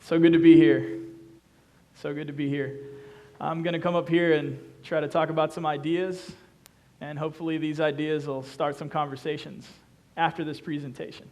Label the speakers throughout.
Speaker 1: So good to be here. So good to be here. I'm going to come up here and try to talk about some ideas, and hopefully these ideas will start some conversations after this presentation.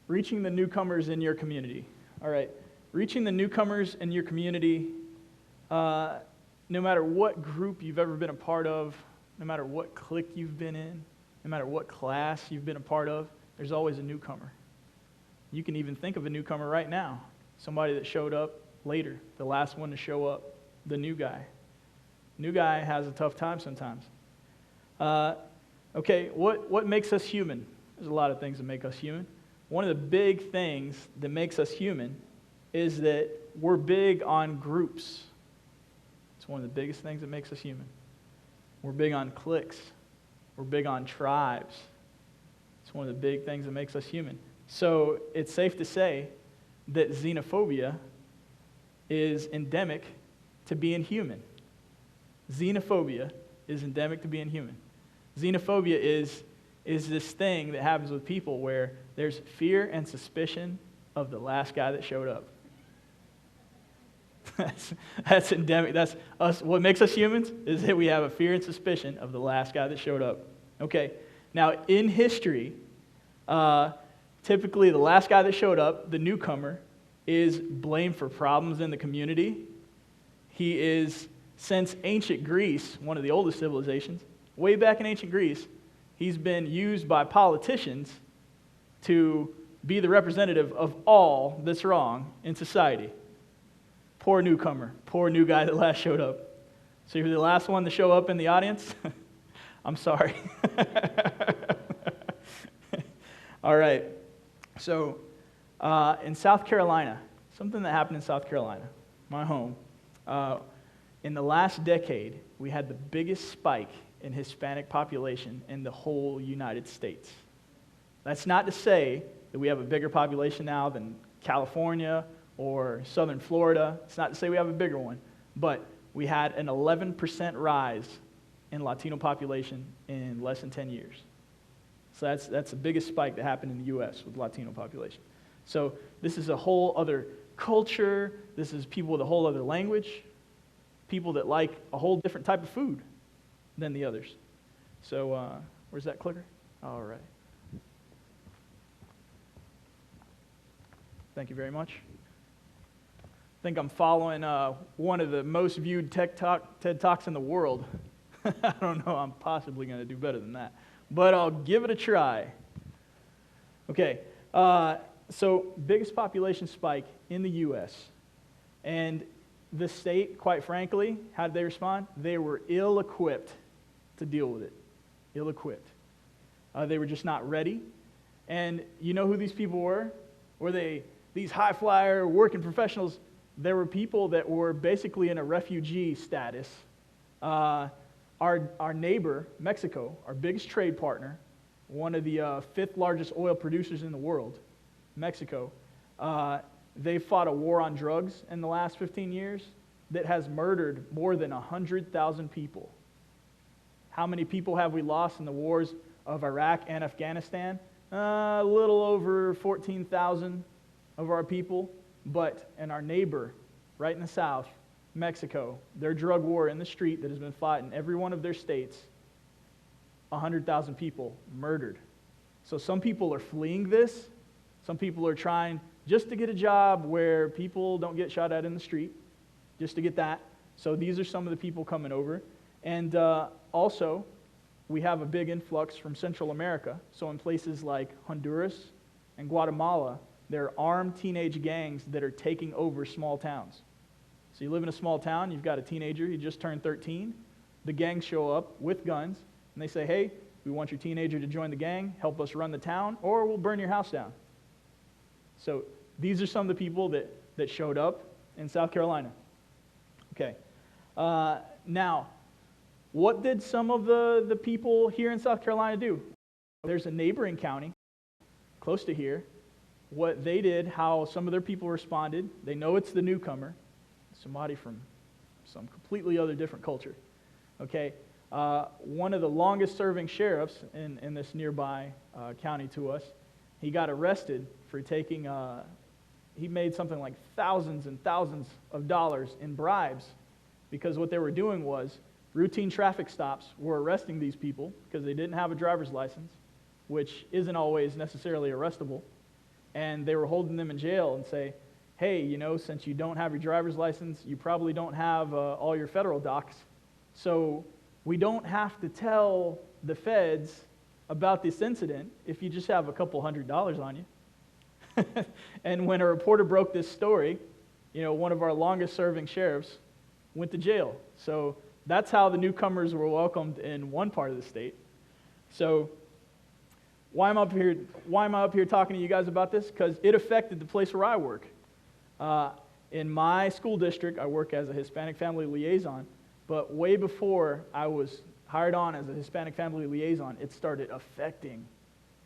Speaker 1: Reaching the newcomers in your community. All right, reaching the newcomers in your community, no matter what group you've ever been a part of, no matter what clique you've been in, no matter what class you've been a part of, there's always a newcomer. You can even think of a newcomer right now, somebody that showed up later, the last one to show up, the new guy. New guy has a tough time sometimes. Okay, what makes us human? There's a lot of things that make us human. One of the big things that makes us human is that we're big on groups. It's one of the biggest things that makes us human. We're big on cliques. We're big on tribes. It's one of the big things that makes us human. So it's safe to say that xenophobia is endemic to being human. Xenophobia is endemic to being human. Xenophobia is this thing that happens with people where there's fear and suspicion of the last guy that showed up. That's endemic. That's us. What makes us humans is that we have a fear and suspicion of the last guy that showed up. Okay. Now, in history, typically the last guy that showed up, the newcomer, is blamed for problems in the community. He is, since ancient Greece, one of the oldest civilizations, way back in ancient Greece, he's been used by politicians to be the representative of all that's wrong in society. Poor newcomer, poor new guy that last showed up. So you're the last one to show up in the audience? I'm sorry. All right. So in South Carolina, something that happened in South Carolina, my home, in the last decade, we had the biggest spike in Hispanic population in the whole United States. That's not to say that we have a bigger population now than California or southern Florida. It's not to say we have a bigger one, but we had an 11% rise in Latino population in less than 10 years. So that's the biggest spike that happened in the U.S. with Latino population. So this is a whole other culture. This is people with a whole other language, people that like a whole different type of food than the others. So where's that clicker? All right. Thank you very much. I think I'm following one of the most viewed TED Talks in the world. I don't know, I'm possibly going to do better than that, but I'll give it a try. Okay, so biggest population spike in the U.S. And the state, quite frankly, how did they respond? They were ill-equipped to deal with it. Ill-equipped. They were just not ready. And you know who these people were? Were they these high-flyer working professionals? There were people that were basically in a refugee status. Our neighbor, Mexico, our biggest trade partner, one of the fifth largest oil producers in the world, Mexico, they fought a war on drugs in the last 15 years that has murdered more than 100,000 people. How many people have we lost in the wars of Iraq and Afghanistan? A little over 14,000 of our people. But in our neighbor, right in the south, Mexico, their drug war in the street that has been fought in every one of their states, 100,000 people murdered. So some people are fleeing this. Some people are trying just to get a job where people don't get shot at in the street, just to get that. So these are some of the people coming over. And also, we have a big influx from Central America. So in places like Honduras and Guatemala, there are armed teenage gangs that are taking over small towns. So you live in a small town, you've got a teenager, he just turned 13. The gangs show up with guns, and they say, hey, we want your teenager to join the gang, help us run the town, or we'll burn your house down. So these are some of the people that showed up in South Carolina. Okay. Now, what did some of the people here in South Carolina do? There's a neighboring county close to here. What they did, how some of their people responded, they know it's the newcomer, somebody from some completely other different culture. Okay, one of the longest serving sheriffs in this nearby county to us He got arrested for taking, he made something like thousands and thousands of dollars in bribes, because what they were doing was routine traffic stops were arresting these people because they didn't have a driver's license, which isn't always necessarily arrestable, and they were holding them in jail and say, hey, you know, since you don't have your driver's license, you probably don't have all your federal docs, so we don't have to tell the feds about this incident if you just have a couple $100 on you. And when a reporter broke this story, you know, one of our longest serving sheriffs went to jail. So that's how the newcomers were welcomed in one part of the state. So why am I up here talking to you guys about this? Because it affected the place where I work. In my school district, I work as a Hispanic Family Liaison, but way before I was hired on as a Hispanic Family Liaison, it started affecting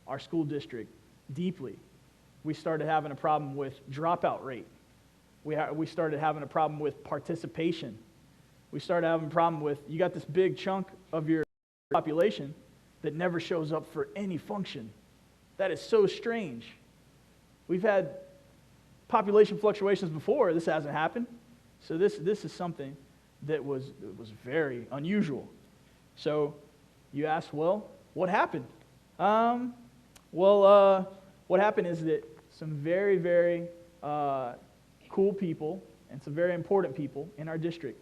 Speaker 1: our school district deeply. We started having a problem with dropout rate. We started having a problem with participation. We started having a problem with, you got this big chunk of your population that never shows up for any function. That is so strange. We've had population fluctuations before. This hasn't happened. So this is something that was very unusual. So you ask, well, what happened? What happened is that some very, very cool people and some very important people in our district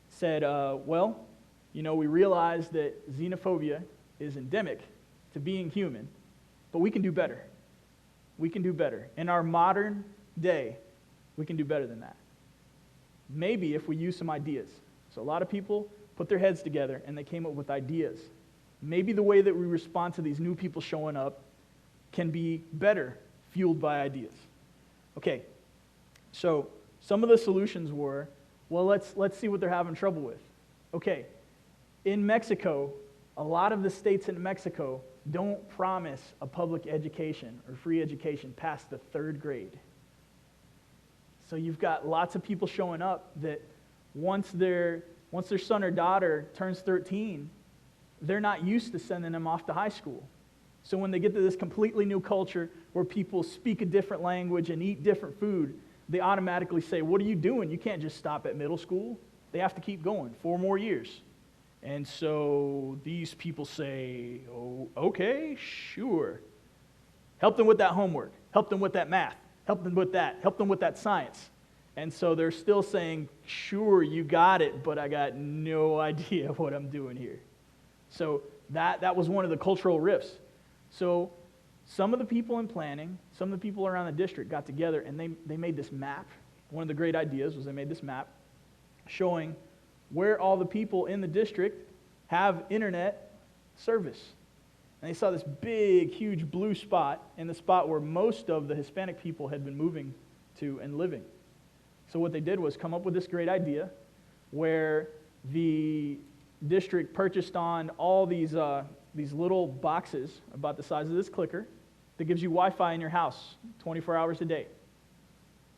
Speaker 1: said, well, you know, we realize that xenophobia is endemic to being human, but we can do better. We can do better. In our modern day, we can do better than that. Maybe if we use some ideas. So a lot of people put their heads together and they came up with ideas. Maybe the way that we respond to these new people showing up can be better fueled by ideas. Okay, so some of the solutions were, well, let's see what they're having trouble with. Okay, in Mexico, a lot of the states in Mexico don't promise a public education or free education past the 3rd grade. So you've got lots of people showing up that once their son or daughter turns 13, they're not used to sending them off to high school. So when they get to this completely new culture where people speak a different language and eat different food, they automatically say, what are you doing? You can't just stop at middle school. They have to keep going 4 more years. And so these people say, oh, okay, sure. Help them with that homework. Help them with that math. Help them with that. Help them with that science. And so they're still saying, sure, you got it, but I got no idea what I'm doing here. So that was one of the cultural rifts. So some of the people in planning, some of the people around the district got together and they made this map. One of the great ideas was they made this map showing where all the people in the district have internet service. And they saw this big, huge blue spot in the spot where most of the Hispanic people had been moving to and living. So what they did was come up with this great idea where the district purchased on all these little boxes about the size of this clicker that gives you Wi-Fi in your house 24 hours a day.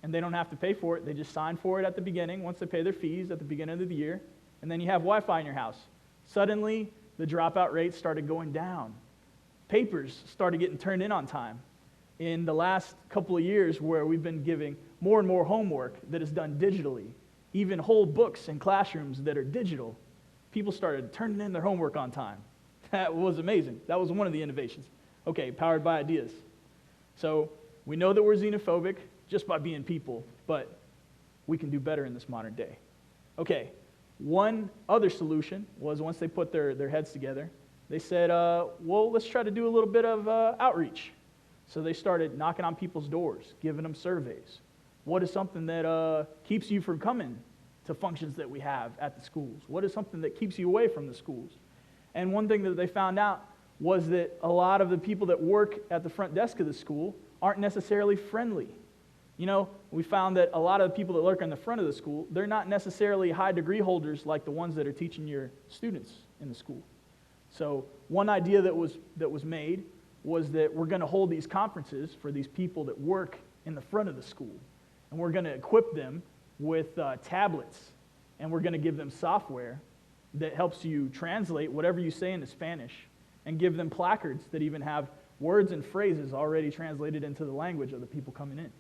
Speaker 1: And they don't have to pay for it. They just sign for it at the beginning once they pay their fees at the beginning of the year. And then you have Wi-Fi in your house. Suddenly, the dropout rate started going down. Papers started getting turned in on time. In the last couple of years where we've been giving more and more homework that is done digitally, even whole books in classrooms that are digital, people started turning in their homework on time. That was amazing. That was one of the innovations. Okay, powered by ideas. So we know that we're xenophobic just by being people, but we can do better in this modern day. Okay, one other solution was once they put their heads together, they said, well, let's try to do a little bit of outreach. So they started knocking on people's doors, giving them surveys. What is something that keeps you from coming to functions that we have at the schools? What is something that keeps you away from the schools? And one thing that they found out was that a lot of the people that work at the front desk of the school aren't necessarily friendly. You know, we found that a lot of the people that work in the front of the school, they're not necessarily high degree holders like the ones that are teaching your students in the school. So one idea that was made was that we're going to hold these conferences for these people that work in the front of the school. And we're going to equip them with tablets. And we're going to give them software that helps you translate whatever you say into Spanish and give them placards that even have words and phrases already translated into the language of the people coming in.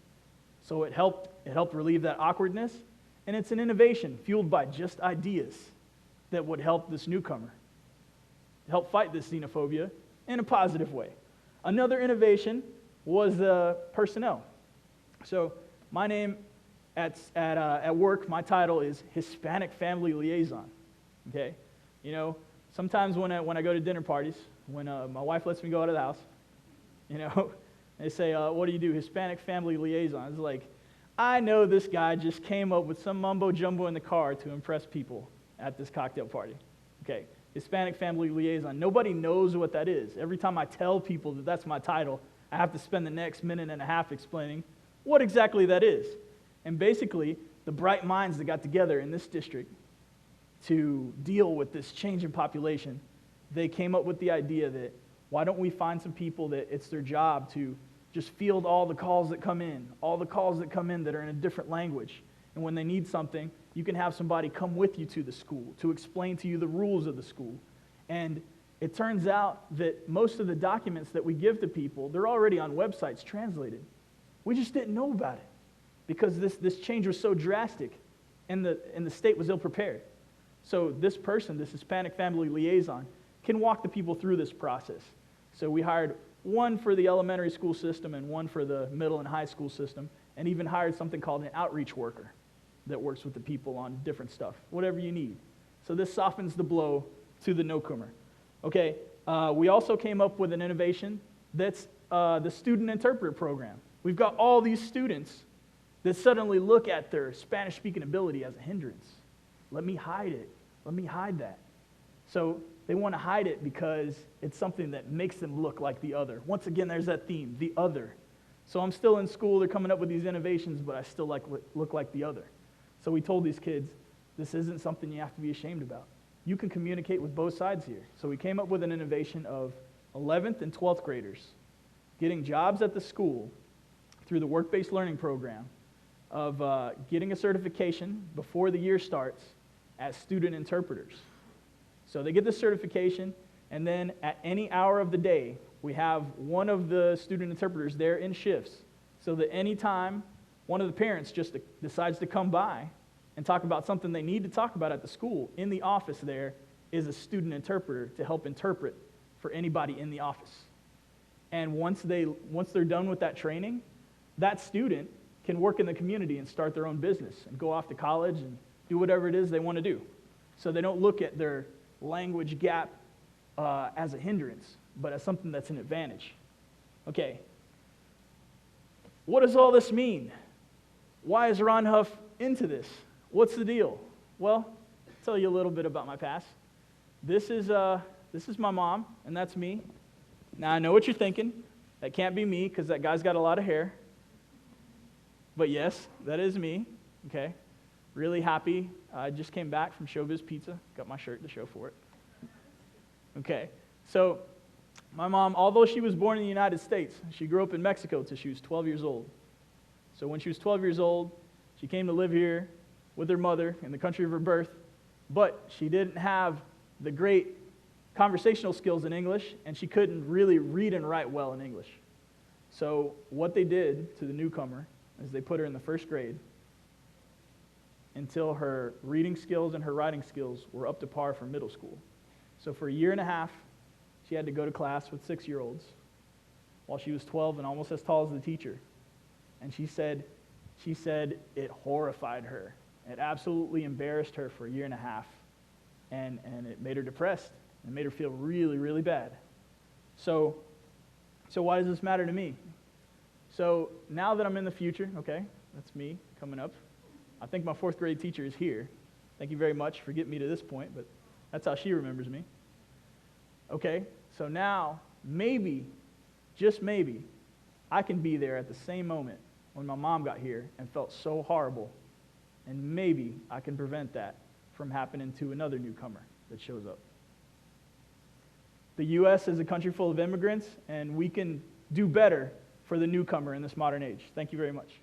Speaker 1: So it helped relieve that awkwardness, and it's an innovation fueled by just ideas that would help this newcomer, help fight this xenophobia in a positive way. Another innovation was the personnel. So my name at work, my title is Hispanic Family Liaison. Okay, you know, sometimes when I go to dinner parties, when my wife lets me go out of the house, you know, they say, "What do you do?" Hispanic Family Liaison. It's like, I know this guy just came up with some mumbo jumbo in the car to impress people at this cocktail party. Okay, Hispanic Family Liaison. Nobody knows what that is. Every time I tell people that that's my title, I have to spend the next minute and a half explaining what exactly that is. And basically, the bright minds that got together in this district to deal with this change in population, they came up with the idea that why don't we find some people that it's their job to just field all the calls that come in that are in a different language. And when they need something, you can have somebody come with you to the school to explain to you the rules of the school. And it turns out that most of the documents that we give to people, they're already on websites translated. We just didn't know about it because this change was so drastic and the state was ill-prepared. So this person, this Hispanic Family Liaison, can walk the people through this process. So we hired one for the elementary school system and one for the middle and high school system, and even hired something called an outreach worker that works with the people on different stuff, whatever you need. So this softens the blow to the newcomer. Okay, we also came up with an innovation that's the student interpreter program. We've got all these students that suddenly look at their Spanish-speaking ability as a hindrance. Let me hide it. Let me hide that. So they want to hide it because it's something that makes them look like the other. Once again, there's that theme, the other. So I'm still in school, they're coming up with these innovations, but I still look like the other. So we told these kids, this isn't something you have to be ashamed about. You can communicate with both sides here. So we came up with an innovation of 11th and 12th graders getting jobs at the school through the work-based learning program of getting a certification before the year starts as student interpreters. So they get the certification, and then at any hour of the day, we have one of the student interpreters there in shifts, so that any time one of the parents just decides to come by and talk about something they need to talk about at the school, in the office there is a student interpreter to help interpret for anybody in the office. And once they're done with that training, that student can work in the community and start their own business and go off to college and do whatever it is they want to do. So they don't look at their language gap as a hindrance, but as something that's an advantage. Okay, what does all this mean? Why is Ron Huff into this? What's the deal? Well, I'll tell you a little bit about my past. This is my mom, and that's me. Now, I know what you're thinking. That can't be me because that guy's got a lot of hair. But yes, that is me, okay? Really happy. I just came back from Showbiz Pizza. Got my shirt to show for it. Okay, so my mom, although she was born in the United States, she grew up in Mexico until she was 12 years old. So when she was 12 years old, she came to live here with her mother in the country of her birth, but she didn't have the great conversational skills in English, and she couldn't really read and write well in English. So what they did to the newcomer is they put her in the first grade until her reading skills and her writing skills were up to par for middle school. So for a year and a half, she had to go to class with 6-year-olds while she was 12 and almost as tall as the teacher. And she said it horrified her. It absolutely embarrassed her for a year and a half. And it made her depressed. It made her feel really, really bad. So why does this matter to me? So now that I'm in the future, okay, that's me coming up. I think my 4th grade teacher is here. Thank you very much for getting me to this point, but that's how she remembers me. Okay, so now maybe, just maybe, I can be there at the same moment when my mom got here and felt so horrible, and maybe I can prevent that from happening to another newcomer that shows up. The U.S. is a country full of immigrants, and we can do better for the newcomer in this modern age. Thank you very much.